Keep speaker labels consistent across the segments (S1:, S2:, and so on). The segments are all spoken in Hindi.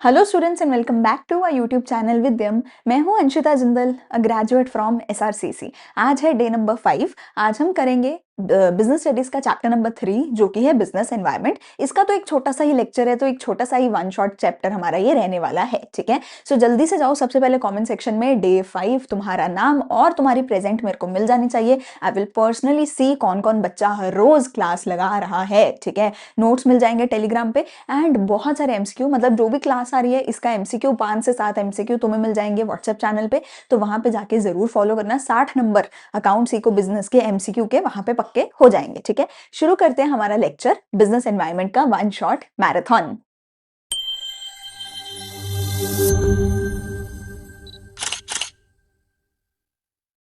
S1: Hello students and welcome back to our YouTube channel Vidyam. मैं हूं Anshita Jindal, a graduate from SRCC. आज है डे नंबर 5। आज हम करेंगे बिजनेस स्टडीज का चैप्टर नंबर 3 जो कि है बिजनेस एनवायरनमेंट। इसका तो एक छोटा सा ही लेक्चर है, तो एक छोटा सा ही वन शॉट चैप्टर हमारा ये रहने वाला है। ठीक है, सो जल्दी से जाओ, सबसे पहले कमेंट सेक्शन में डे 5 तुम्हारा नाम और तुम्हारी प्रेजेंट मेरे को मिल जानी चाहिए। आई विल पर्सनली सी कौन कौन बच्चा हर रोज क्लास लगा रहा है। ठीक है, नोट्स मिल जाएंगे टेलीग्राम पे एंड बहुत सारे एमसीक्यू, मतलब जो भी क्लास आ रही है इसका एमसीक्यू 5 से 7 एमसीक्यू तुम्हें मिल जाएंगे व्हाट्सएप चैनल पे। तो वहां पे जाके जरूर फॉलो करना। 60 नंबर अकाउंट सीखो बिजनेस के एमसीक्यू के वहां पे पक्के हो जाएंगे। ठीक है, शुरू करते हैं हमारा लेक्चर बिजनेस एनवायरनमेंट का वन शॉट मैराथन।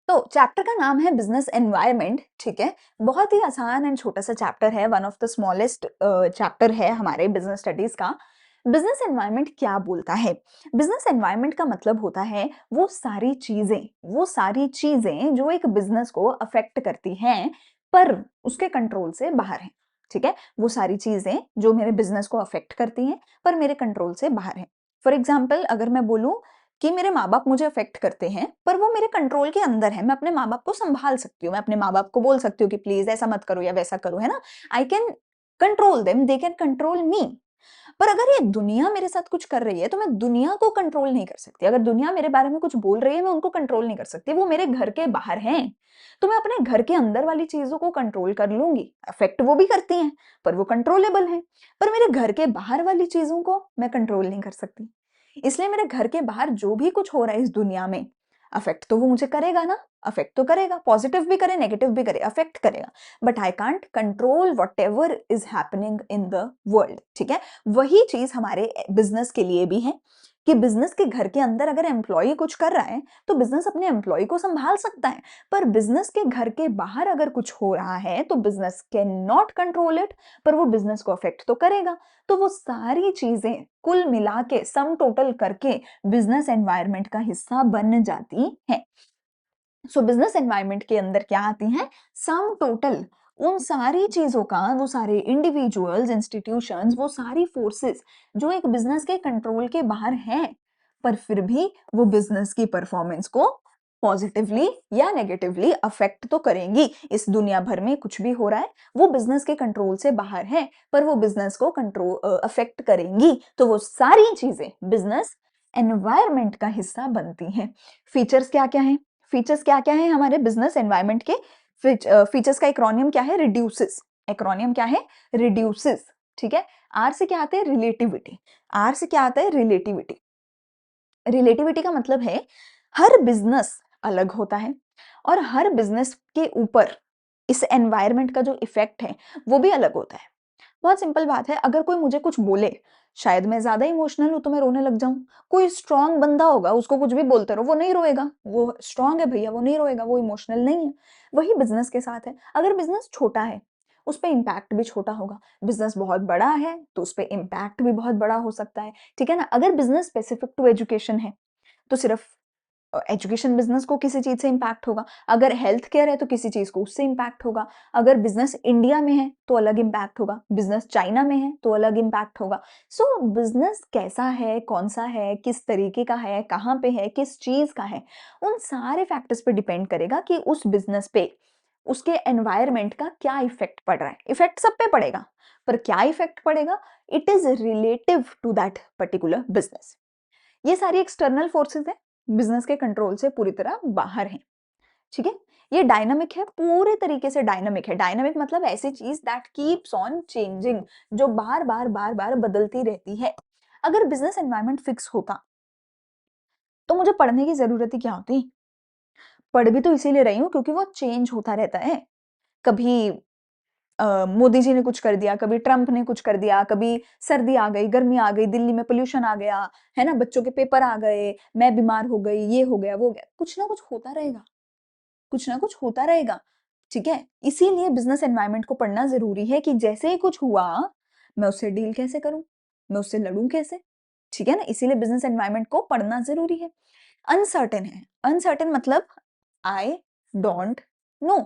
S1: तो चैप्टर का नाम है बिजनेस एनवायरनमेंट। ठीक है, बहुत ही आसान एंड छोटा सा चैप्टर है, one of the smallest chapter है हमारे बिजनेस स्टडीज का। बिजनेस एनवायरनमेंट क्या बोलता है? बिजनेस एनवायरनमेंट का मतलब होता है वो सारी चीजें जो एक बिजनेस को अफेक्ट करती हैं पर उसके कंट्रोल से बाहर है। ठीक है, वो सारी चीजें जो मेरे बिजनेस को अफेक्ट करती हैं पर मेरे कंट्रोल से बाहर है। फॉर एग्जाम्पल, अगर मैं बोलूं कि मेरे माँ बाप मुझे अफेक्ट करते हैं पर वो मेरे कंट्रोल के अंदर है, मैं अपने माँ बाप को संभाल सकती हूँ, मैं अपने माँ बाप को बोल सकती हूँ कि प्लीज ऐसा मत करो या वैसा करो, है ना। I can control them, they can control me. पर अगर ये दुनिया मेरे साथ कुछ कर रही है तो मैं दुनिया को कंट्रोल नहीं कर सकती। अगर दुनिया मेरे बारे में कुछ बोल रही है मैं उनको कंट्रोल नहीं कर सकती, वो मेरे घर के बाहर हैं। तो मैं अपने घर के अंदर वाली चीजों को कंट्रोल कर लूंगी, अफेक्ट वो भी करती हैं पर वो कंट्रोलेबल है। पर मेरे घर के बाहर वाली चीजों को मैं कंट्रोल नहीं कर सकती। इसलिए मेरे घर के बाहर जो भी कुछ हो रहा है इस दुनिया में, अफेक्ट तो वो मुझे करेगा ना। अफेक्ट तो करेगा, पॉजिटिव भी करे नेगेटिव भी करे, अफेक्ट करेगा। But I can't control what ever is happening in the world. ठीक है, वही चीज हमारे बिजनेस के लिए भी है कि बिजनेस के घर के अंदर अगर एम्प्लॉय कुछ कर रहा है तो बिजनेस अपने एम्प्लॉय को संभाल सकता है। पर बिजनेस के घर के बाहर अगर कुछ हो रहा है तो business can not control it, पर वो बिजनेस को अफेक्ट तो करेगा। तो वो सारी चीजें कुल मिला के सम टोटल करके बिजनेस एनवायरनमेंट का हिस्सा बन जाती है। सो बिजनेस एनवायरनमेंट के अंदर क्या आती हैं? सम टोटल उन सारी चीजों का, वो सारे इंडिविजुअल्स, इंस्टीट्यूशंस, वो सारी फोर्सेस जो एक बिजनेस के कंट्रोल के बाहर हैं पर फिर भी वो बिजनेस की परफॉर्मेंस को पॉजिटिवली या नेगेटिवली अफेक्ट तो करेंगी। इस दुनिया भर में कुछ भी हो रहा है वो बिजनेस के कंट्रोल से बाहर है पर वो बिजनेस को कंट्रोल अफेक्ट करेंगी। तो वो सारी चीजें बिजनेस एनवायरनमेंट का हिस्सा बनती हैं। फीचर्स क्या क्या हैं? फीचर्स क्या क्या है हमारे बिजनेस एनवायरनमेंट के? फीचर्स का एक्रोनियम क्या है? रिड्यूसेस। एक्रोनियम क्या है? रिड्यूसेस। ठीक है, आर से क्या आता है? रिलेटिविटी। आर से क्या आता है? रिलेटिविटी। रिलेटिविटी का मतलब है हर बिजनेस अलग होता है और हर बिजनेस के ऊपर इस एनवायरनमेंट का जो इफेक्ट है वो भी अलग होता है। बहुत सिंपल बात है, अगर कोई मुझे कुछ बोले, शायद मैं ज्यादा इमोशनल हूं तो मैं रोने लग जाऊं। कोई स्ट्रांग बंदा होगा, उसको कुछ भी बोलते रहो वो नहीं रोएगा, वो स्ट्रांग है भैया, वो नहीं रोएगा, वो इमोशनल नहीं है। वही बिजनेस के साथ है। अगर बिजनेस छोटा है उस पर इम्पैक्ट भी छोटा होगा, बिजनेस बहुत बड़ा है तो उस पर इम्पैक्ट भी बहुत बड़ा हो सकता है। ठीक है ना। अगर बिजनेस स्पेसिफिक टू एजुकेशन है तो सिर्फ एजुकेशन बिजनेस को किसी चीज से इंपैक्ट होगा। अगर हेल्थ केयर है तो किसी चीज को उससे इंपैक्ट होगा। अगर बिजनेस इंडिया में है तो अलग इंपैक्ट होगा, बिजनेस चाइना में है तो अलग इंपैक्ट होगा। सो बिजनेस कैसा है, कौन सा है, किस तरीके का है, कहाँ पे है, किस चीज का है, उन सारे फैक्टर्स पे डिपेंड करेगा कि उस बिजनेस पे उसके एनवायरमेंट का क्या इफेक्ट पड़ रहा है। इफेक्ट सब पे पड़ेगा पर क्या इफेक्ट पड़ेगा, it is relative to that particular business. ये सारी एक्सटर्नल फोर्सेस है, बिजनेस के कंट्रोल से पूरी तरह बाहर है। ठीक है, ये डायनामिक है, पूरे तरीके से डायनामिक है। डायनामिक मतलब ऐसी चीज दैट कीप्स ऑन चेंजिंग, जो बार बार बार बार बदलती रहती है। अगर बिजनेस एनवायरनमेंट फिक्स होता तो मुझे पढ़ने की जरूरत ही क्या होती? पढ़ भी तो इसीलिए रही हूँ क्योंकि वो चेंज होता रहता है। कभी मोदी जी ने कुछ कर दिया, कभी ट्रंप ने कुछ कर दिया, कभी सर्दी आ गई, गर्मी आ गई, दिल्ली में पोल्यूशन आ गया, है ना, बच्चों के पेपर आ गए, मैं बीमार हो गई, ये हो गया, वो हो गया, कुछ ना कुछ होता रहेगा, कुछ ना कुछ होता रहेगा। ठीक है, इसीलिए बिजनेस एनवायरनमेंट को पढ़ना जरूरी है कि जैसे ही कुछ हुआ मैं उससे डील कैसे करूं, मैं उससे लड़ूं कैसे। ठीक है ना, इसीलिए बिजनेस एनवायरनमेंट को पढ़ना जरूरी है। अनसर्टेन है, अनसर्टेन मतलब आई डोंट नो।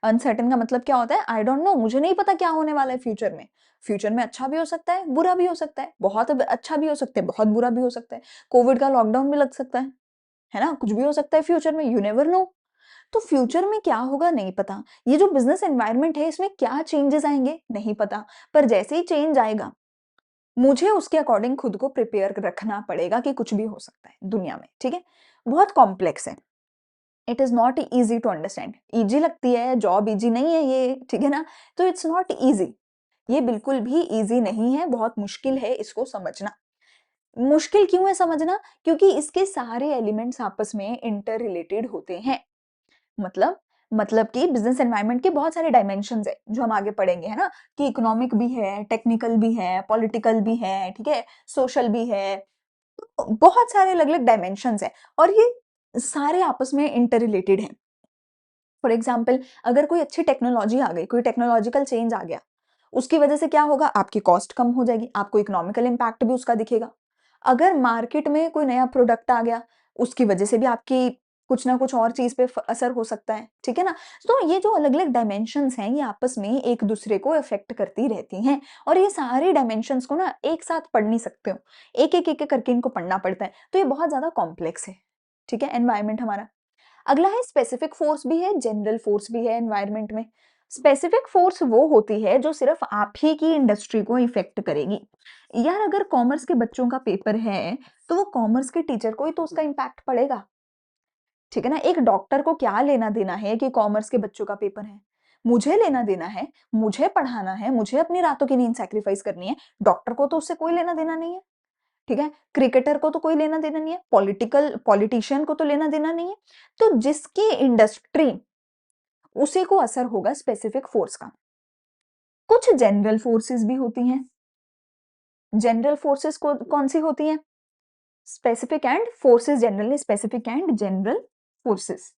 S1: अनसर्टेन का मतलब क्या होता है? आई डोंट नो, मुझे नहीं पता क्या होने वाला है फ्यूचर में। फ्यूचर में अच्छा भी हो सकता है, बुरा भी हो सकता है, बहुत अच्छा भी हो सकता है, बहुत बुरा भी हो सकता है। कोविड का लॉकडाउन भी लग सकता है ना? कुछ भी हो सकता है फ्यूचर में, यू नेवर नो। तो फ्यूचर में क्या होगा नहीं पता। ये जो बिज़नेस एनवायरनमेंट है इसमें क्या चेंजेस आएँगे नहीं पता। पर जैसे ही चेंज आएगा, मुझे उसके अकॉर्डिंग खुद को प्रिपेयर रखना पड़ेगा कि कुछ भी हो सकता है दुनिया में, ठीक है? बहुत कॉम्प्लेक्स है। It is not easy to understand. Easy लगती है, जॉब ईज़ी नहीं है ये, ठीक है ना? तो इट्स नॉट ईज़ी। ये बिल्कुल भी ईज़ी नहीं है, बहुत मुश्किल है इसको समझना। मुश्किल क्यों है समझना? क्योंकि इसके सारे एलिमेंट्स आपस में इंटर रिलेटेड होते हैं। मतलब मतलब कि बिज़नेस एनवायरनमेंट के बहुत सारे डायमेंशंस हैं, जो हम आगे पढ़ेंगे, है ना? कि इकोनॉमिक भी है, टेक्निकल भी है, पॉलिटिकल भी है, ठीक है? सोशल भी है। तो बहुत सारे अलग-अलग डायमेंशंस हैं और ये सारे आपस में इंटर रिलेटेड हैं। फॉर एग्जाम्पल अगर कोई अच्छी टेक्नोलॉजी आ गई, कोई टेक्नोलॉजिकल चेंज आ गया, उसकी वजह से क्या होगा? आपकी कॉस्ट कम हो जाएगी, आपको इकोनॉमिकल इम्पैक्ट भी उसका दिखेगा। अगर मार्केट में कोई नया प्रोडक्ट आ गया, उसकी वजह से भी आपकी कुछ ना कुछ और चीज़ पे असर हो सकता है, ठीक है ना? तो ये जो अलग-अलग डायमेंशंस हैं, ये आपस में एक दूसरे को इफेक्ट करती रहती हैं और ये सारे डायमेंशंस को ना एक साथ पढ़ नहीं सकते हो। एक-एक, एक-एक करके इनको पढ़ना पड़ता है, तो ये बहुत ज़्यादा कॉम्प्लेक्स है, ठीक है? एनवायरनमेंट हमारा। अगला है स्पेसिफिक फोर्स भी है, जनरल फोर्स भी है एनवायरनमेंट में। स्पेसिफिक फोर्स वो होती है जो सिर्फ आप ही की इंडस्ट्री को इफेक्ट करेगी। यार अगर कॉमर्स के बच्चों का पेपर है, तो वो कॉमर्स के टीचर को ही तो उसका इम्पैक्ट पड़ेगा, ठीक है ना? एक डॉक्टर को क्या लेना-देना है कि कॉमर्स के बच्चों का पेपर है? मुझे लेना-देना है, मुझे पढ़ाना है, मुझे अपनी रातों की नींद सैक्रिफाइस करनी है, डॉक्टर को तो उससे कोई लेना-देना नहीं है। ठीक है? क्रिकेटर को तो कोई लेना-देना नहीं है, पॉलिटिशियन को तो लेना-देना नहीं है। तो जिसकी इंडस्ट्री, उसी को असर होगा स्पेसिफिक फोर्स का। कुछ जनरल फोर्सेस भी होती हैं। जनरल फोर्सेस को कौन-सी होती हैं? Specific and forces general, specific and general forces.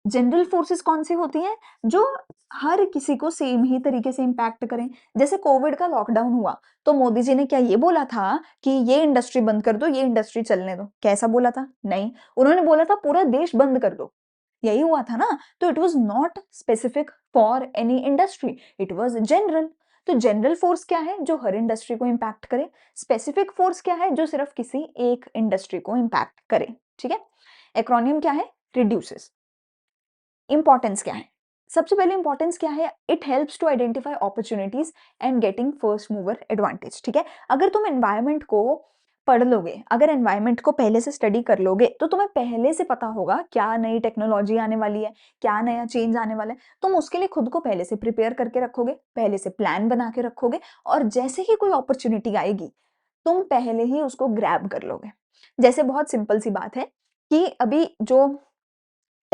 S1: General forces कौन-सी होती हैं? जो हर किसी को सेम ही तरीके से इम्पैक्ट करें। जैसे कोविड का लॉकडाउन हुआ, तो मोदी जी ने क्या ये बोला था कि ये इंडस्ट्री बंद कर दो, ये इंडस्ट्री चलने दो? क्या ऐसा बोला था? नहीं। उन्होंने बोला था पूरा देश बंद कर दो। यही हुआ था ना? तो it was not specific for any industry, it was general. तो जनरल फोर्स क्या है? जो हर इंडस्ट्री को इम्पैक्ट करे। स्पेसिफिक फोर्स क्या है? जो सिर्फ किसी एक इंडस्ट्री को इम्पैक्ट करे। ठीक है? एक्रोनिम क्या है? रिड्यूसेस। इंपॉर्टेंस क्या है? सबसे पहले इंपॉर्टेंस क्या है? It helps to identify opportunities and getting first mover advantage. ठीक है? अगर तुम एनवायरनमेंट को पढ़ लोगे, अगर एनवायरनमेंट को पहले से स्टडी कर लोगे, तो तुम्हें पहले से पता होगा क्या नई टेक्नोलॉजी आने वाली है, क्या नया चेंज आने वाला है। तुम उसके लिए खुद को पहले से प्रिपेयर करके रखोगे, पहले से प्लान बना के रखोगे और जैसे ही कोई अपॉर्चुनिटी आएगी, तुम पहले ही उसको ग्रैब कर लोगे। जैसे बहुत सिंपल सी बात है कि अभी जो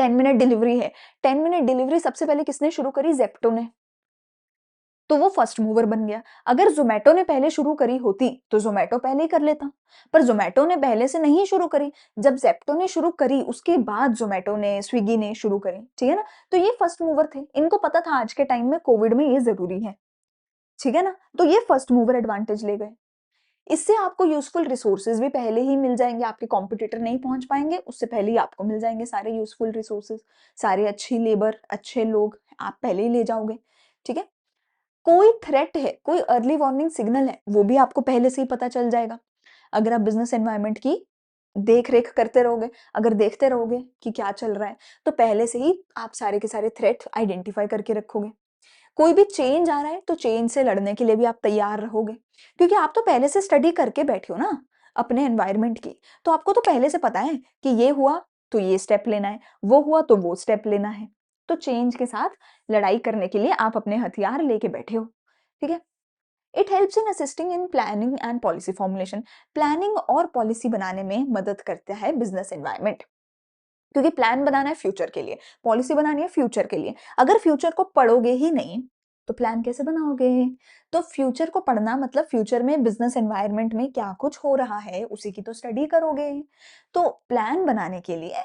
S1: 10 मिनट डिलीवरी है, 10 मिनट डिलीवरी सबसे पहले किसने शुरू करी? ज़ेप्टो ने। तो वो फर्स्ट मूवर बन गया। अगर ज़ोमैटो ने पहले शुरू करी होती, तो ज़ोमैटो पहले ही कर लेता। पर ज़ोमैटो ने पहले से नहीं शुरू करी। जब ज़ेप्टो ने शुरू करी, उसके बाद ज़ोमैटो ने, स्विगी ने शुरू करी। ठीक है ना? तो ये फर्स्ट मूवर थे। इनको पता था आज के टाइम में कोविड में ये ज़रूरी है। ठीक है ना? तो ये फर्स्ट मूवर एडवांटेज ले गए। इससे आपको यूज़फुल रिसोर्सेज़ भी पहले ही मिल जाएँगे, आपके कॉम्पिटिटर नहीं पहुँच पाएँगे, उससे पहले ही आपको मिल जाएँगे सारे यूज़फुल रिसोर्सेज़, सारे अच्छी लेबर, अच्छे लोग आप पहले ही ले जाओगे, ठीक है? कोई थ्रेट है, कोई अर्ली वार्निंग सिग्नल है, वो भी आपको पहले से ही पता चल जाएगा। अगर आप बिज़नेस एनवायरनमेंट की देख-रेख करते रहोगे, अगर देखते रहोगे कि क्या चल रहा है, तो पहले से ही आप सारे के सारे थ्रेट आइडेंटिफ़ाई करके रखोगे। कोई भी चेंज आ रहा है तो चेंज से लड़ने के लिए भी आप तैयार रहोगे क्योंकि आप तो पहले से स्टडी करके बैठे हो ना अपने एनवायरनमेंट की। तो आपको तो पहले से पता है कि ये हुआ तो ये स्टेप लेना है, वो हुआ तो वो स्टेप लेना है। तो चेंज के साथ लड़ाई करने के लिए आप अपने हथियार लेके बैठे हो, ठीक है? It helps in assisting in planning and policy formulation. Planning और पॉलिसी बनाने में मदद करता है बिजनेस एनवायरनमेंट। क्योंकि प्लान बनाना है फ्यूचर के लिए, पॉलिसी बनानी है फ्यूचर के लिए। अगर फ्यूचर को पढ़ोगे ही नहीं, तो प्लान कैसे बनाओगे? तो फ्यूचर को पढ़ना मतलब फ्यूचर में बिज़नेस एनवायरनमेंट में क्या कुछ हो रहा है, उसी की तो स्टडी करोगे। तो प्लान बनाने के लिए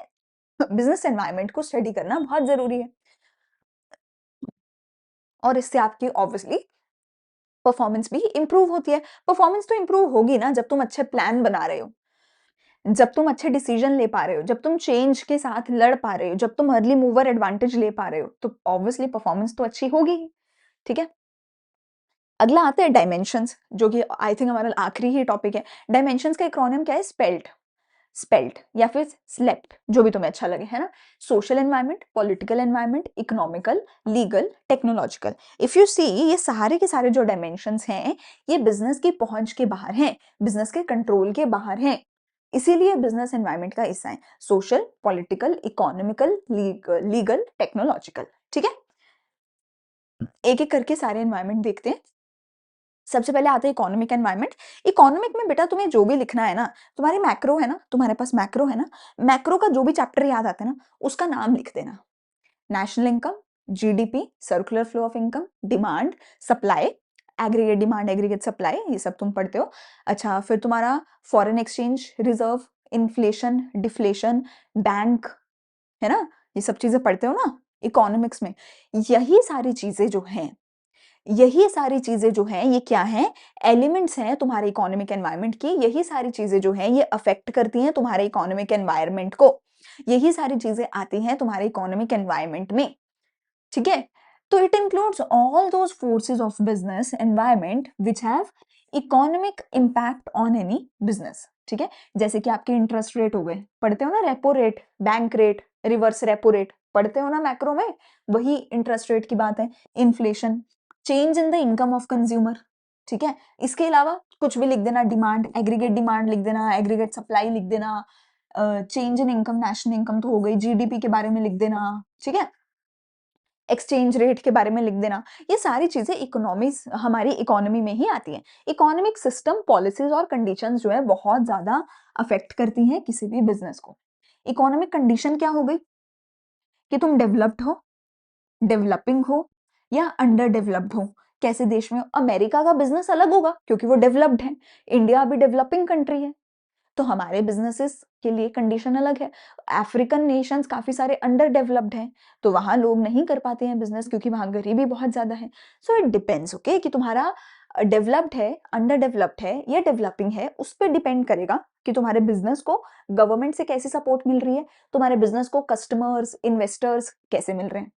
S1: बिज़नेस एनवायरनमेंट को स्टडी करना बहुत ज़रूरी है और इससे आपकी ऑब्वियसली परफॉर्मेंस भी इम्प्रूव होती है। परफॉर्मेंस तो इम्प्रूव होगी ना जब तुम अच्छे प्लान बना रहे हो। जब तुम अच्छे डिसीजन ले पा रहे हो, जब तुम चेंज के साथ लड़ पा रहे हो, जब तुम अर्ली मूवर एडवांटेज ले पा रहे हो, तो ऑब्वियसली परफॉर्मेंस तो अच्छी होगी ही, ठीक है? अगला आता है डायमेंशंस, जो कि आई थिंक हमारा आखिरी ही टॉपिक है। डायमेंशंस का एक्रोनिम क्या है? स्पेल्ट, स्पेल्ट या फिर स्लेप्ट, जो भी तुम्हें अच्छा लगे, है ना? Social environment, political environment, economical, legal, technological. If you see, ये सारे के सारे जो डायमेंशंस हैं, ये बिजनेस की पहुंच के बाहर हैं, बिजनेस के कंट्रोल के बाहर हैं, इसीलिए बिजनेस एनवायरनमेंट का हिस्सा है। Social, political, economical, legal, technological, ठीक है? एक एक करके सारे एनवायरनमेंट देखते हैं। सबसे पहले आता है इकोनॉमिक एनवायरनमेंट। इकोनॉमिक में बेटा तुम्हें जो भी लिखना है ना, तुम्हारे मैक्रो है ना, तुम्हारे पास मैक्रो है ना, मैक्रो का जो भी चैप्टर याद आता है ना, उसका नाम लिख देना। National income, GDP, circular flow of income, demand, supply, aggregate demand, aggregate supply, ये सब तुम पढ़ते हो। अच्छा, फिर तुम्हारा foreign exchange reserve, inflation, deflation, bank, है ना, ये सब चीजें पढ़ते हो ना इकोनॉमिक्स में। यही सारी चीजें जो हैं, यही सारी चीजें जो हैं, ये क्या हैं? एलिमेंट्स हैं तुम्हारे इकोनॉमिक एनवायरनमेंट की। यही सारी चीजें जो हैं, ये अफेक्ट करती हैं तुम्हारे इकोनॉमिक एनवायरनमेंट को। यही सारी चीजें आती हैं तुम्हारे इकोनॉमिक एनवायरनमेंट में, ठीक है? तो it includes all those forces of business environment which have economic impact on any business, ठीक है? जैसे कि आपके इंटरेस्ट रेट हो गए, पढ़ते हो ना, repo rate, bank rate, reverse repo rate, पढ़ते हो ना मैक्रो में, वही इंटरेस्ट रेट की बात है। Inflation, change in the income of consumer, ठीक है? इसके अलावा कुछ भी लिख देना, डिमांड, एग्रीगेट डिमांड लिख देना, एग्रीगेट सप्लाई लिख देना, change in income, national income तो हो गई, जीडीपी के बारे में लिख देना, ठीक है? एक्सचेंज रेट के बारे में लिख देना। ये सारी चीजें इकोनॉमिक्स, हमारी इकोनॉमी में ही आती हैं। इकोनॉमिक सिस्टम, पॉलिसीज और कंडीशंस जो है बहुत ज्यादा अफेक्ट करती हैं किसी भी बिजनेस को। इकोनॉमिक कंडीशन क्या हो गई? कि तुम डेवलप्ड हो, डेवलपिंग हो, या अंडर डेवलप्ड हो, कैसे देश में हो। अमेरिका का बिजनेस अलग होगा क्योंकि वो डेवलप्ड है, इंडिया अभी डेवलपिंग कंट्री है, तो हमारे बिजनेसेस के लिए कंडीशन अलग है। अफ्रीकन नेशंस काफी सारे अंडर डेवलप्ड हैं, तो वहां लोग नहीं कर पाते हैं बिजनेस क्योंकि वहां गरीबी बहुत ज्यादा है। सो इट डिपेंड्स, ओके, कि तुम्हारा डेवलप्ड है, अंडर डेवलप्ड है या डेवलपिंग है, उस पर डिपेंड करेगा कि तुम्हारे बिजनेस को गवर्नमेंट से कैसी सपोर्ट मिल रही है, तुम्हारे बिजनेस को कस्टमर्स, इन्वेस्टर्स कैसे मिल रहे हैं।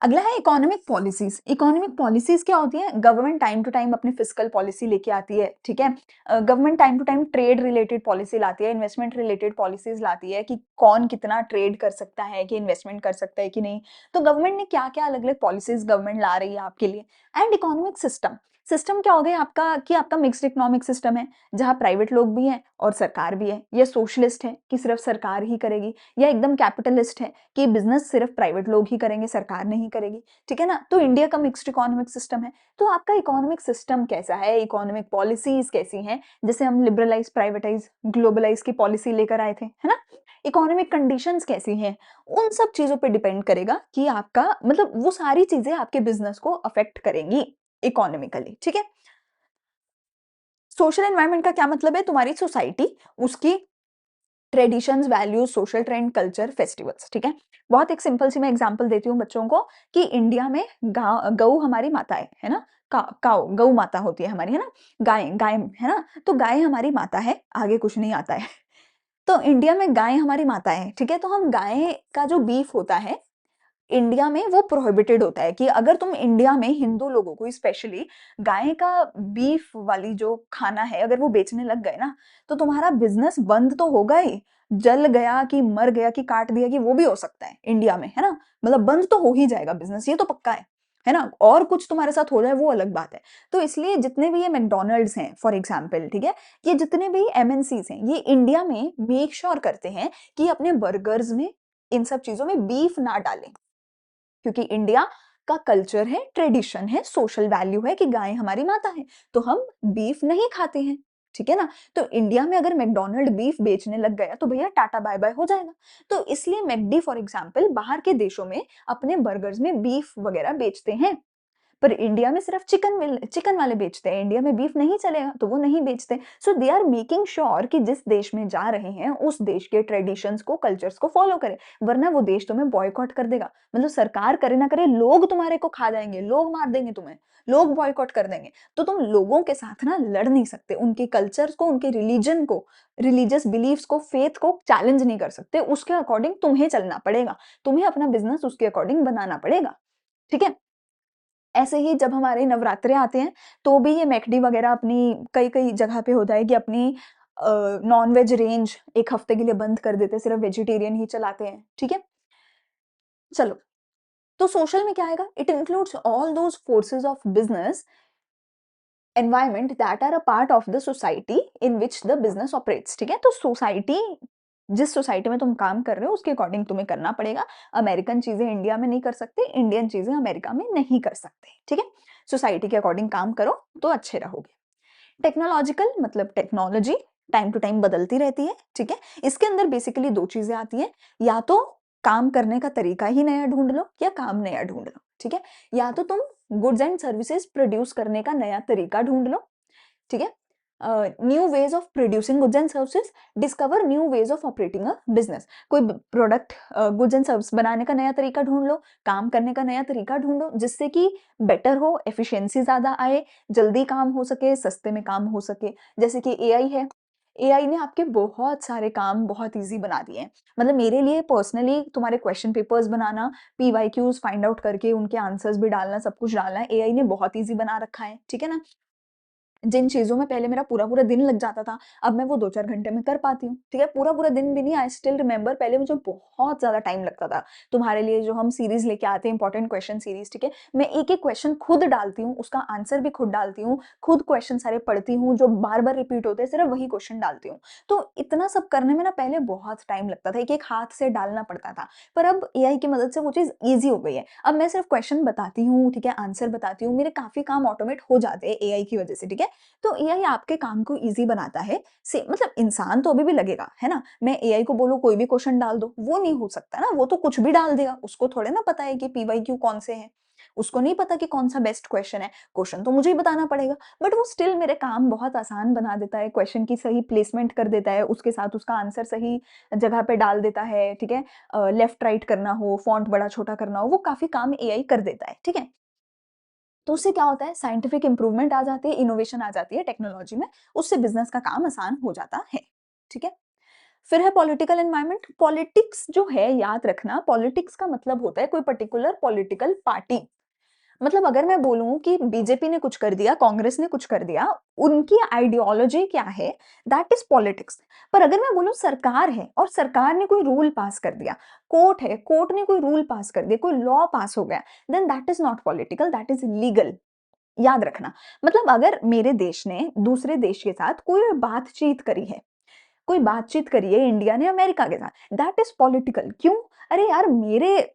S1: अगला है इकोनॉमिक पॉलिसीज। इकोनॉमिक पॉलिसीज क्या होती है? गवर्नमेंट टाइम टू टाइम अपनी फिस्कल पॉलिसी लेके आती है, ठीक है? Government time to time trade related policy लाती है, इन्वेस्टमेंट रिलेटेड पॉलिसीज लाती है कि कौन कितना ट्रेड कर सकता है, कि इन्वेस्टमेंट कर सकता है कि नहीं। तो गवर्नमेंट ने क्या क्या अलग अलग पॉलिसीज गवर्नमेंट ला रही है आपके लिए। एंड इकोनॉमिक सिस्टम, सिस्टम क्या हो गया आपका? कि आपका मिक्स्ड इकोनॉमिक सिस्टम है, जहां प्राइवेट लोग भी हैं और सरकार भी है। या सोशलिस्ट है कि सिर्फ सरकार ही करेगी, या एकदम कैपिटलिस्ट है कि बिजनेस सिर्फ प्राइवेट लोग ही करेंगे, सरकार नहीं करेगी, ठीक है ना? तो इंडिया का मिक्स्ड इकोनॉमिक सिस्टम है। तो आपका इकोनॉमिक सिस्टम कैसा है, इकोनॉमिक पॉलिसीज कैसी हैं? जैसे हम लिबरलाइज, प्राइवेटाइज, ग्लोबलाइज की पॉलिसी लेकर आए थे, है ना? इकोनॉमिक कंडीशंस कैसी हैं, उन सब चीजों पे डिपेंड करेगा कि आपका, मतलब वो सारी चीजें आपके बिजनेस को अफेक्ट करेंगी इकोनॉमिकली, ठीक है? सोशल एनवायरनमेंट का क्या मतलब है? तुम्हारी सोसाइटी, उसकी traditions, values, social trend, culture, festivals, ठीक है? बहुत एक सिंपल सी मैं एग्जांपल देती हूँ बच्चों को कि इंडिया में गऊ हमारी माता है ना? काऊ, गऊ माता होती है हमारी, है ना? गाय, गाय, है ना? तो गाय हमारी माता है, आगे कुछ नहीं आता है। तो इंडिया में गाय हमारी माता है, ठीक है? तो हम गाय का जो बीफ होता है इंडिया में, वो प्रोहिबिटेड होता है। कि अगर तुम इंडिया में हिंदू लोगों को स्पेशली गाय का बीफ वाली जो खाना है अगर वो बेचने लग गए ना, तो तुम्हारा बिजनेस बंद तो होगा ही, जल गया कि मर गया कि काट दिया कि वो भी हो सकता है इंडिया में, है ना? मतलब बंद तो हो ही जाएगा बिजनेस, ये तो पक्का है ना? और कुछ तुम्हारे साथ हो जाए वो अलग बात है। तो इसलिए जितने भी ये मैकडोनल्ड्स हैं फॉर एग्जाम्पल, ठीक है, ये जितने भी एमएनसीज हैं, ये इंडिया में मेक श्योर करते हैं कि अपने बर्गर्स में, इन सब चीजों में बीफ ना डालें, क्योंकि इंडिया का कल्चर है, ट्रेडिशन है, सोशल वैल्यू है कि गाय हमारी माता है, तो हम बीफ नहीं खाते हैं, ठीक है ना? तो इंडिया में अगर मैकडोनल्ड बीफ बेचने लग गया तो भैया टाटा बाय बाय हो जाएगा। तो इसलिए मैकडी फॉर एग्जांपल बाहर के देशों में अपने बर्गर्स में बीफ वगैरह बेचते हैं। पर इंडिया में सिर्फ चिकन वाले बेचते हैं, इंडिया में बीफ नहीं चलेगा तो वो नहीं बेचते। सो दे आर मेकिंग श्योर कि जिस देश में जा रहे हैं उस देश के ट्रेडिशंस को, कल्चर्स को फॉलो करें, वरना वो देश तुम्हें बॉयकॉट कर देगा। मतलब सरकार करे ना करे, लोग तुम्हारे को खा जाएंगे, लोग मार देंगे तुम्हें, लोग बॉयकॉट कर देंगे। तो तुम लोगों के साथ ना लड़ नहीं सकते, उनके कल्चर्स को, उनके रिलीजन को, रिलीजियस बिलीफ्स को, फेथ को चैलेंज नहीं कर सकते, उसके अकॉर्डिंग तुम्हें चलना पड़ेगा, तुम्हें अपना बिजनेस उसके अकॉर्डिंग बनाना पड़ेगा, ठीक है। ऐसे ही जब हमारे नवरात्रे आते हैं, तो भी ये मैकडी वगैरह अपनी कई-कई जगह पे होता है कि अपनी नॉन-वेज रेंज 1 हफ्ते के लिए बंद कर देते हैं, सिर्फ वेजिटेरियन ही चलाते हैं, ठीक है? चलो, तो सोशल में क्या आएगा? It includes all those forces of business environment that are a part of the society in which the business operates, ठीक है? तो सोसाइटी, जिस सोसाइटी में तुम काम कर रहे हो उसके अकॉर्डिंग तुम्हें करना पड़ेगा। अमेरिकन चीज़ें इंडिया में नहीं कर सकते, इंडियन चीज़ें अमेरिका में नहीं कर सकते, ठीक है? सोसाइटी के अकॉर्डिंग काम करो तो अच्छे रहोगे। टेक्नोलॉजिकल मतलब टेक्नोलॉजी टाइम टू टाइम बदलती रहती है, ठीक है? इसके अंदर बेसिकली 2 चीज़ें आती हैं, या तो काम करने का तरीका ही नया ढूँढ लो या काम नया ढूँढ लो, ठीक है? या तो तुम गुड्स एंड सर्विसेज़ प्रोड्यूस करने का नया तरीका ढूँढ लो, ठीक है? New ways of producing goods and services, discover new ways of operating a business. कोई प्रोडक्ट, गुड्स एंड सर्विस बनाने का नया तरीका ढूंढ लो, काम करने का नया तरीका ढूंढो, जिससे कि बेटर हो, एफिशिएंसी ज्यादा आए, जल्दी काम हो सके, सस्ते में काम हो सके। जैसे कि एआई है, एआई ने आपके बहुत सारे काम बहुत इजी बना दिए हैं। मतलब मेरे लिए पर्सनली तुम्हारे क्वेश्चन पेपर्स बनाना, पीवाईक्यूज फाइंड आउट करके उनके आंसर्स भी डालना, सब कुछ डालना, एआई ने बहुत इजी बना रखा है, ठीक है ना? जिन चीज़ों में पहले मेरा पूरा-पूरा दिन लग जाता था, अब मैं वो 2-4 घंटे में कर पाती हूँ, ठीक है? पूरा-पूरा दिन भी नहीं, आई स्टिल रिमेंबर पहले मुझे बहुत ज़्यादा टाइम लगता था। तुम्हारे लिए जो हम सीरीज़ लेके आते हैं, इम्पोर्टेंट क्वेश्चन सीरीज़, ठीक है? मैं एक-एक क्वेश्चन खुद डालती हूँ, उसका आंसर भी खुद डालती हूँ, खुद क्वेश्चन सारे पढ़ती हूँ, जो बार-बार रिपीट होते हैं, सिर्फ वही क्वेश्चन डालती हूँ। तो इतना सब करने में ना पहले बहुत टाइम लगता था, एक-एक हाथ से डालना पड़ता था। पर अब एआई की मदद से वो चीज़ ईज़ी हो गई है। अब मैं सिर्फ क्वेश्चन बताती हूँ, ठीक है? आंसर बताती हूँ, मेरे काफ़ी काम ऑटोमेट हो जाते हैं एआई की वजह से, ठीक है? तो एआई आपके काम को ईज़ी बनाता है। से मतलब इंसान तो अभी भी लगेगा, है ना? मैं एआई को बोलूँ कोई भी क्वेश्चन डाल दो, वो नहीं हो सकता ना, वो तो कुछ भी डाल देगा। उसको थोड़े ना पता है कि पीवाईक्यू कौन से हैं। उसको नहीं पता कि कौन-सा बेस्ट क्वेश्चन है। क्वेश्चन तो मुझे ही बताना पड़ेगा। बट वो स्टिल मेरे काम बहुत आसान बना देता है, क्वेश्चन की सही प्लेसमेंट कर देता है, उसके साथ उसका आंसर सही जगह पे डाल देता है, ठीक है? लेफ्ट राइट करना हो, फ़ॉन्ट बड़ा-छोटा करना हो, वो काफ़ी काम एआई कर देता है, ठीक है? तो उससे क्या होता है, साइंटिफिक इंप्रूवमेंट आ जाती है, इनोवेशन आ जाती है टेक्नोलॉजी में, उससे बिज़नेस का काम आसान हो जाता है, ठीक है? फिर है पॉलिटिकल एनवायरनमेंट। पॉलिटिक्स जो है, याद रखना, पॉलिटिक्स का मतलब होता है कोई पर्टिकुलर पॉलिटिकल पार्टी। मतलब अगर मैं बोलूँ कि बीजेपी ने कुछ कर दिया, कांग्रेस ने कुछ कर दिया, उनकी आइडियोलॉजी क्या है, दैट इज़ पॉलिटिक्स। पर अगर मैं बोलूँ सरकार है और सरकार ने कोई रूल पास कर दिया, कोर्ट है, कोर्ट ने कोई रूल पास कर दिया, कोई लॉ पास हो गया, then that is not political, that is legal. याद रखना। मतलब अगर मेरे देश ने दूसरे देश के साथ कोई बातचीत करी है, कोई बातचीत करी है इंडिया ने अमेरिका के साथ, दैट इज़ पॉलिटिकल। क्यों? अरे यार, मेरे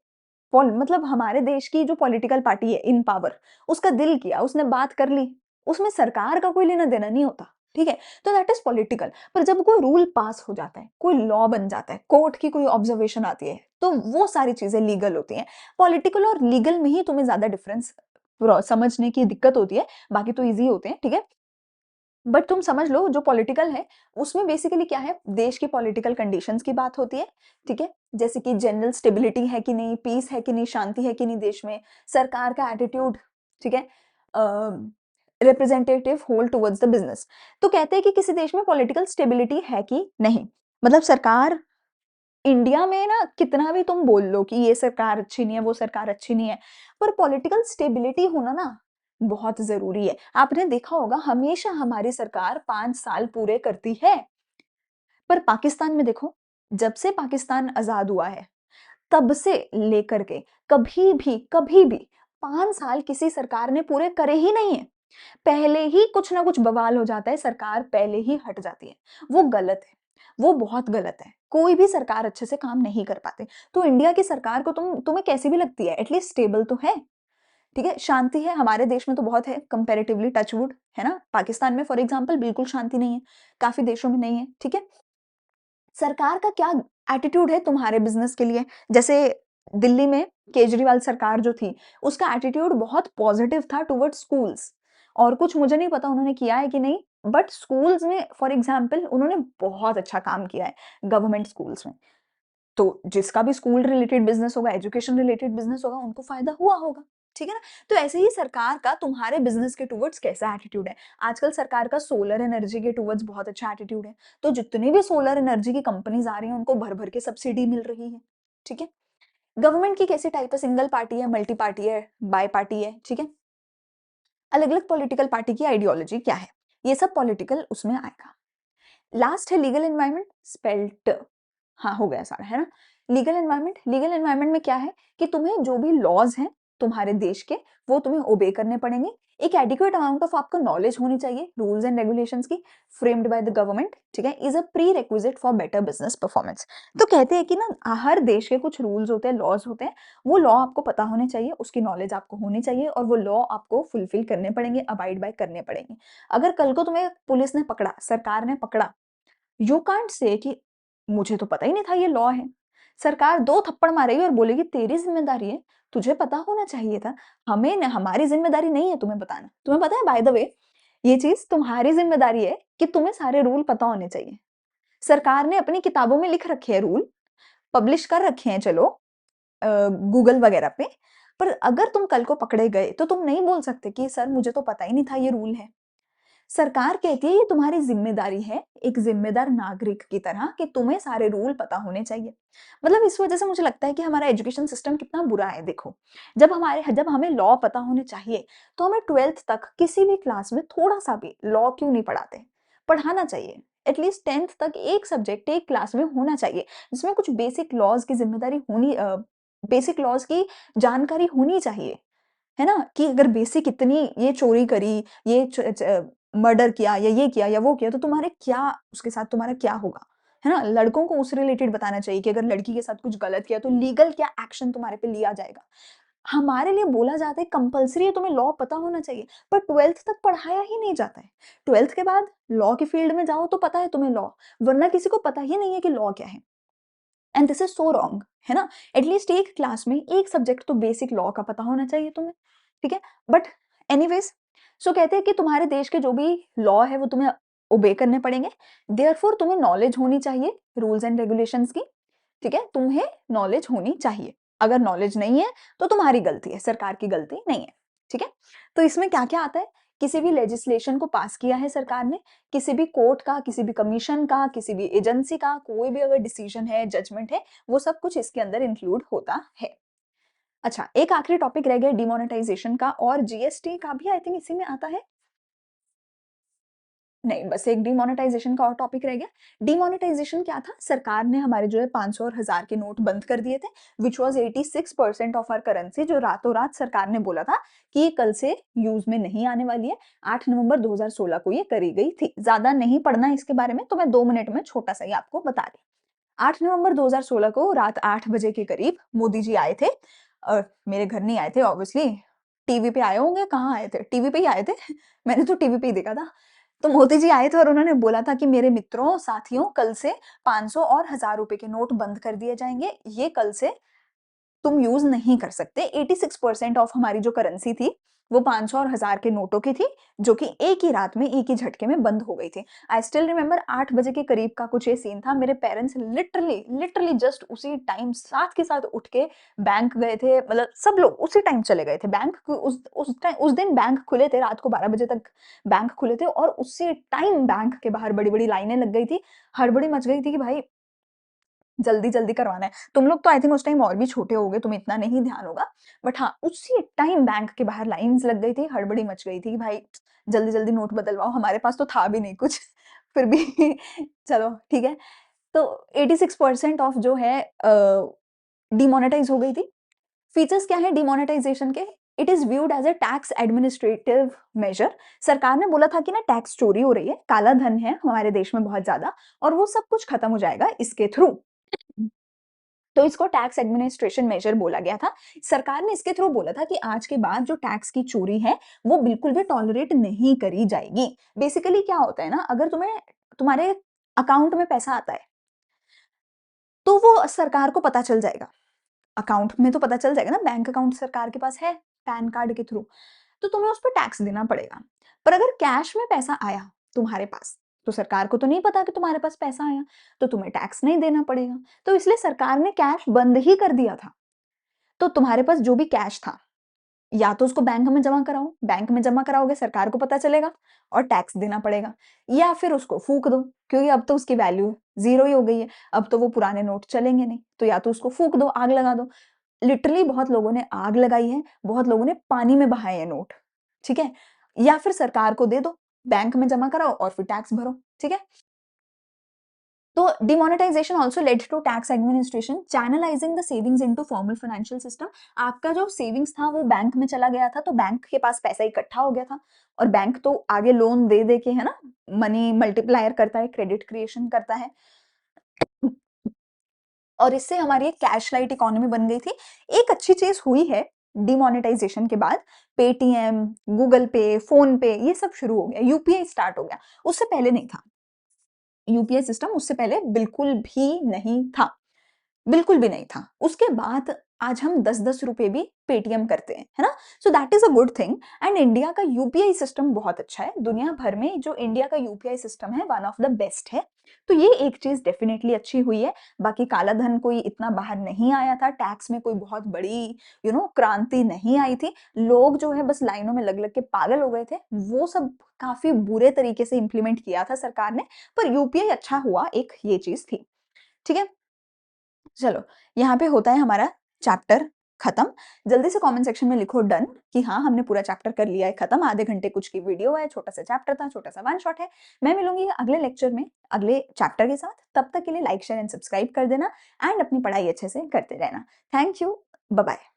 S1: मतलब हमारे देश की जो पॉलिटिकल पार्टी है इन पावर, उसका दिल किया, उसने बात कर ली, उसमें सरकार का कोई लेना-देना नहीं होता, ठीक है? तो दैट इज़ पॉलिटिकल। पर जब कोई रूल पास हो जाता है, कोई लॉ बन जाता है, कोर्ट की कोई ऑब्जर्वेशन आती है, तो वो सारी चीज़ें लीगल होती हैं। पॉलिटिकल और लीगल में ही तुम्हें ज़्यादा डिफरेंस समझने की दिक्कत होती है, बाकी तो ईज़ी होते हैं, ठीक है? बट तुम समझ लो जो पॉलिटिकल है, उसमें बेसिकली क्या है, देश की पॉलिटिकल कंडीशंस की बात होती है, ठीक है? जैसे कि जनरल स्टेबिलिटी है कि नहीं, पीस है कि नहीं, शांति है कि नहीं देश में, सरकार का एटीट्यूड, ठीक है? Representative hold towards the business. तो कहते हैं कि किसी देश में पॉलिटिकल स्टेबिलिटी है कि नहीं। मतलब सरकार, इंडिया में ना कितना भी तुम बोल लो कि ये सरकार अच्छी नहीं है, वो सरकार अच्छी नहीं है, पर पॉलिटिकल स्टेबिलिटी होना ना बहुत ज़रूरी है। आपने देखा होगा हमेशा हमारी सरकार 5 साल पूरे करती है, पर पाकिस्तान में देखो, जब से पाकिस्तान आज़ाद हुआ है, तब से लेकर के कभी भी 5 साल किसी सरकार ने पूरे करे ही नहीं है। पहले ही कुछ ना कुछ बवाल हो जाता है, सरकार पहले ही हट जाती है। वो गलत है, वो बहुत गलत है। कोई भी सरकार अच्छे से काम नहीं कर पाते। तो इंडिया की सरकार को तुम्हें कैसी भी लगती है, एटलीस्ट स्टेबल तो है, ठीक है? शांति है, हमारे देश में तो बहुत है कंपैरेटिवली, टच वुड, है ना? पाकिस्तान में फॉर एग्ज़ाम्पल बिल्कुल शांति नहीं है, काफ़ी देशों में नहीं है, ठीक है? सरकार का क्या एटीट्यूड है तुम्हारे बिज़नेस के लिए? जैसे दिल्ली में केजरीवाल सरकार जो थी, उसका एटीट्यूड बहुत पॉजिटिव था टुवर्ड्स स्कूल्स और कुछ मुझे नहीं पता उन्होंने किया है कि नहीं, बट स्कूल्स में फॉर एग्ज़ाम्पल उन्होंने बहुत अच्छा काम किया है, गवर्नमेंट स्कूल्स में। तो जिसका भी स्कूल रिलेटेड बिज़नेस होगा, एजुकेशन रिलेटेड बिज़नेस होगा, उनको फ़ायदा हुआ होगा, ठीक है ना? तो ऐसे ही सरकार का तुम्हारे बिज़नेस के टुवर्ड्स कैसा एटीट्यूड है? आजकल सरकार का सोलर एनर्जी के टुवर्ड्स बहुत अच्छा एटीट्यूड है, तो जितनी भी सोलर एनर्जी की कंपनीज़ आ रही हैं, उनको भर-भर के सब्सिडी मिल रही है, ठीक है? गवर्नमेंट की कैसी टाइप है, सिंगल पार्टी है, मल्टी पार्टी है, बाय पार्टी है, ठीक है? अलग-अलग पॉलिटिकल पार्टी की आइडियोलॉजी क्या है? ये सब पॉलिटिकल उसमें आएगा। लास्ट है लीगल एनवायरनमेंट, स्पेल्ट हाँ, हो गया सारा, है ना? लीगल एनवायरनमेंट में क्या है कि तुम्हें जो भी लॉज़ हैं तुम्हारे देश के, वो तुम्हें ओबे करने पड़ेंगे। एक एडिक्वेट अमाउंट ऑफ आपको नॉलेज होनी चाहिए रूल्स एंड रेगुलेशंस की, फ्रेम्ड बाय द गवर्नमेंट, ठीक है? Is a prerequisite for better business performance. तो कहते हैं कि ना हर देश के कुछ रूल्स होते हैं, लॉज़ होते हैं, वो लॉ आपको पता होने चाहिए, उसकी नॉलेज आपको होनी चाहिए और वो लॉ आपको फुलफिल करने पड़ेंगे, अबाइड बाय करने पड़ेंगे। अगर कल को तुम्हें पुलिस ने पकड़ा, सरकार ने पकड़ा, यू कांट से कि मुझे तो पता ही नहीं था ये लॉ है। सरकार 2 थप्पड़ मारेगी और बोलेगी तेरी ज़िम्मेदारी है, तुझे पता होना चाहिए था। हमें न हमारी ज़िम्मेदारी नहीं है तुम्हें बताना। तुम्हें पता है बाय द वे ये चीज़ तुम्हारी ज़िम्मेदारी है कि तुम्हें सारे रूल पता होने चाहिए। सरकार ने अपनी किताबों में लिख रखे हैं रूल, पब्लिश कर रखे हैं चलो गूगल वगैरह पे, पर अगर तुम कल को पकड़े गए तो तुम नहीं बोल सकते कि सर मुझे तो पता ही नहीं था ये रूल है। सरकार कहती है ये तुम्हारी ज़िम्मेदारी है, एक ज़िम्मेदार नागरिक की तरह कि तुम्हें सारे रूल पता होने चाहिए। मतलब इस वज़ह से मुझे लगता है कि हमारा एजुकेशन सिस्टम कितना बुरा है देखो। जब हमें लॉ पता होने चाहिए, तो हमें 12th तक किसी भी क्लास में थोड़ा-सा भी लॉ क्यों नहीं पढ़ाते? पढ़ाना चाहिए। एटलीस्ट 10th तक एक सब्जेक्ट एक क्लास में होना चाहिए, जिसमें कुछ बेसिक लॉज़ की बेसिक लॉज़ की जानकारी होनी चाहिए। है ना? कि अगर बेसिक इतनी ये चोरी करी, ये मर्डर किया या ये किया या वो किया तो तुम्हारे क्या उसके साथ तुम्हारा क्या होगा? है ना? लड़कों को उस रिलेटेड बताना चाहिए कि अगर लड़की के साथ कुछ गलत किया तो लीगल क्या एक्शन तुम्हारे पे लिया जाएगा। हमारे लिए बोला जाता है कंपल्सरी है तुम्हें लॉ पता होना चाहिए, पर 12th तक पढ़ाया ही नहीं जाता है। 12th के बाद लॉ के फील्ड में जाओ तो पता है तुम्हें लॉ, वरना किसी को पता ही नहीं है कि लॉ क्या है। And this is so wrong, है ना? एटलीस्ट एक क्लास में एक सब्जेक्ट तो बेसिक लॉ का पता होना चाहिए तुम्हें, ठीक है? बट एनीवेज, सो कहते हैं कि तुम्हारे देश के जो भी लॉ है वो तुम्हें ओबे करने पड़ेंगे, देयरफॉर तुम्हें नॉलेज होनी चाहिए रूल्स एंड रेगुलेशंस की, ठीक है? तुम्हें नॉलेज होनी चाहिए। अगर नॉलेज नहीं है, तो तुम्हारी गलती है, सरकार की गलती नहीं है, ठीक है? तो इसमें क्या-क्या आता है? किसी भी लेजिस्लेशन को पास किया है सरकार ने, किसी भी कोर्ट का, किसी भी कमीशन का, किसी भी एजेंसी का कोई भी अगर डिसीजन है, जजमेंट है, वो सब कुछ इसके अंदर इंक्लूड होता है। अच्छा, एक आखिरी टॉपिक रह गया डिमोनेटाइजेशन का और जीएसटी का भी आई थिंक इसी में आता है। नहीं, बस एक डिमोनेटाइज़ेशन का और टॉपिक रह गया। डिमोनेटाइज़ेशन क्या था? सरकार ने हमारे जो है 500 और 1000 के नोट बंद कर दिए थे, which was 86% of our currency जो रातों-रात सरकार ने बोला था कि ये कल से यूज़ में नहीं आने वाली है। 8 नवंबर 2016 को ये करी गई थी। ज़्यादा नहीं पढ़ना है इसके बारे में, तो मैं 2 मिनट में छोटा-सा ही आपको बता रही हूँ। 8 नवंबर 2016 को रात 8 बजे के करीब मोदी जी आए थे मेरे घर नहीं आए थे ऑब्वियसली, टीवी पे आए होंगे, कहाँ आए थे? टीवी पे ही आए थे। मैंने तो टीवी पे ही देखा था। तो मोदी जी आए थे और उन्होंने बोला था कि मेरे मित्रों, साथियों कल से 500 और ₹1000 के नोट बंद कर दिए जाएँगे। ये कल से तुम यूज़ नहीं कर सकते। 86% ऑफ हमारी जो करेंसी थी, वो 500 और 1000 के नोटों की थी, जो कि एक ही रात में, एक ही झटके में बंद हो गई थी। आई स्टिल रिमेंबर 8 बजे के करीब का कुछ ये सीन था। मेरे पेरेंट्स लिटरली लिटरली जस्ट उसी टाइम साथ के साथ उठ के बैंक गए थे, मतलब सब लोग उसी टाइम चले गए थे। बैंक उस दिन बैंक खुले थे, रात को 12 बजे तक बैंक खुले थे और उसी टाइम बैंक के बाहर बड़ी-बड़ी लाइनें लग गई थी। हड़बड़ी मच गई थी कि भाई जल्दी-जल्दी करवाना है। तुम लोग तो आई थिंक उस टाइम और भी छोटे होगे, तुम्हें इतना नहीं ध्यान होगा। बट हाँ, उसी टाइम बैंक के बाहर लाइन्स लग गई थी, हड़बड़ी मच गई थी कि भाई जल्दी-जल्दी नोट बदलवाओ, हमारे पास तो था भी नहीं कुछ। फिर भी चलो ठीक है। तो 86% ऑफ जो है डिमोनेटाइज़ हो गई थी। फीचर्स क्या है डिमोनेटाइजेशन के? It is viewed as a tax administrative measure. सरकार ने बोला था कि ना टैक्स चोरी हो रही है, काला धन है हमारे देश में बहुत ज़्यादा और वो सब कुछ खत्म हो जाएगा इसके थ्रू। तो इसको टैक्स एडमिनिस्ट्रेशन मेजर बोला गया था। सरकार ने इसके थ्रू बोला था कि आज के बाद जो टैक्स की चोरी है, वो बिल्कुल भी टॉलरेट नहीं करी जाएगी। बेसिकली क्या होता है ना, अगर तुम्हारे अकाउंट में पैसा आता है, तो वो सरकार को पता चल जाएगा। अकाउंट में तो पता चल जाएगा ना, बैंक अकाउंट सरकार के पास है पैन कार्ड के थ्रू, तो तुम्हें उस पर टैक्स देना पड़ेगा। पर अगर कैश में पैसा आया तुम्हारे पास, तो सरकार को तो नहीं पता कि तुम्हारे पास पैसा आया, तो तुम्हें टैक्स नहीं देना पड़ेगा। तो इसलिए सरकार ने कैश बंद ही कर दिया था। तो तुम्हारे पास जो भी कैश था, या तो उसको बैंक में जमा कराओ, बैंक में जमा कराओगे सरकार को पता चलेगा और टैक्स देना पड़ेगा, या फिर उसको फूक दो, क्योंकि अब तो उसकी वैल्यू जीरो ही हो गई है, अब तो वो पुराने नोट चलेंगे नहीं, तो या तो उसको फूक दो, आग लगा दो। लिटरली बहुत लोगों ने आग लगाई है, बहुत लोगों ने पानी में बहाए हैं नोट, ठीक है? या फिर सरकार को दे दो, बैंक में जमा कराओ और फिर टैक्स भरो, ठीक है? तो demonetisation also led to tax administration channelising the savings into formal financial system. आपका जो सेविंग्स था वो बैंक में चला गया था, तो बैंक के पास पैसा इकट्ठा हो गया था, और बैंक तो आगे लोन दे दे के, है ना, मनी मल्टीप्लायर करता है, क्रेडिट क्रिएशन करता है, और इससे हमारी एक कैश लाइट इकोनॉमी बन गई थी। एक अच्छी चीज हुई है डिमोनेटाइजेशन के बाद, पेटीएम, गूगल पे, फोन पे, ये सब शुरू हो गया, यूपीआई स्टार्ट हो गया, उससे पहले नहीं था। यूपीआई सिस्टम उससे पहले बिल्कुल भी नहीं था, बिल्कुल भी नहीं था। उसके बाद आज हम 10-10 रुपए भी पेटीएम करते हैं, है ना? So that is a good thing. And India का यूपीआई सिस्टम बहुत अच्छा है, दुनिया भर में जो इंडिया का यूपीआई सिस्टम है वन ऑफ द बेस्ट है। तो ये एक चीज डेफिनेटली अच्छी हुई है। बाकी काला धन कोई इतना बाहर नहीं आया था, टैक्स में कोई बहुत बड़ी क्रांति नहीं आई थी, लोग जो है बस लाइनों में लग लग के पागल हो गए थे, वो सब काफी बुरे तरीके से इंप्लीमेंट किया था सरकार ने। पर यूपीआई अच्छा हुआ, एक ये चीज थी, ठीक है? चलो, यहाँ पे होता है हमारा चैप्टर खत्म। जल्दी से कमेंट सेक्शन में लिखो डन, कि हाँ हमने पूरा चैप्टर कर लिया है खत्म। आधे घंटे कुछ की वीडियो है, छोटा सा चैप्टर था, छोटा सा वन शॉट है। मैं मिलूंगी अगले लेक्चर में अगले चैप्टर के साथ। तब तक के लिए लाइक शेयर एंड सब्सक्राइब कर देना, एंड अपनी पढ़ाई अच्छे से करते रहना। Thank you, bye bye.